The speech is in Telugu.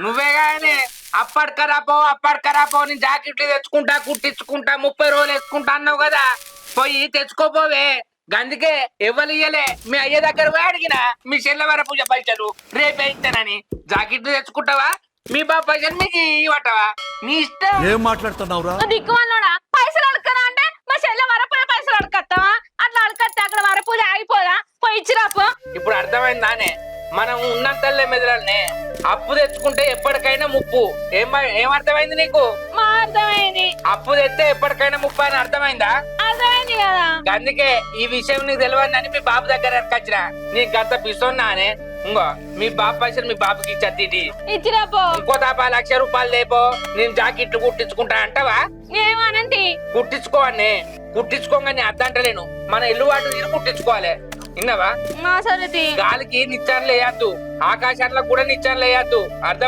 నువ్వే కానీ అప్పటికరాపో నేను జాకెట్లు తెచ్చుకుంటా కుట్టించుకుంటా 30 రోజులు వేసుకుంటా అన్నావు కదా పోయి తెచ్చుకోపోవే గందుకే ఎవరు ఇయ్యలే మీ అయ్య దగ్గర పోయి అడిగిన మీ చెల్లెవర పూజ పైసలు రేపే ఇస్తానని జాకెట్లు తెచ్చుకుంటావా మీ బాబు పైసలు మీకు ఇవ్వటవా మీ ఇష్టం. ఏం మాట్లాడుతున్నావురా? దిక్కుమన్నాడా పైసలు అడగదా అంటే మా చెల్లె వరపూజ పైసలు అడగత్తావా? అట్లా అడగత్తే అక్కడ వరపూజ అయిపోదా? పోయి ఇచ్చిరాపో. ఇప్పుడు అర్థమైందానే మనం ఉన్నంతల్లే మెదలనే అప్పు తెచ్చుకుంటే ఎప్పటికైనా ముప్పు. ఏమర్థమైంది నీకు? మా అర్థమైంది. అప్పు తెస్తే ఎప్పటికైనా ముప్పు అని అర్థమైందా? అర్థమైంది కదా. అందుకే ఈ విషయం నీకు తెలియదని మీ బాబు దగ్గర వచ్చిన నీకు గంత పిస్తున్నానే. ఇంకో మీ బాబు పైసలు మీ బాబుకి ఇచ్చేది ఇచ్చిరాపో. ఇంకో 1,00,000 రూపాయలు లేపో నేను జాకెట్లు కుట్టించుకుంటా అంటావా? ఏమనంటి కుట్టించుకోవని కుట్టించుకోగానే అద్దంటలేను మన ఇల్లు వాటి తీరు కుట్టించుకోవాలి. విన్నావా? సరే గాలికి నిచ్చాన్లు వేయద్దు, ఆకాశాలకు కూడా నిచ్చాన్లు వేయద్దు. అర్థం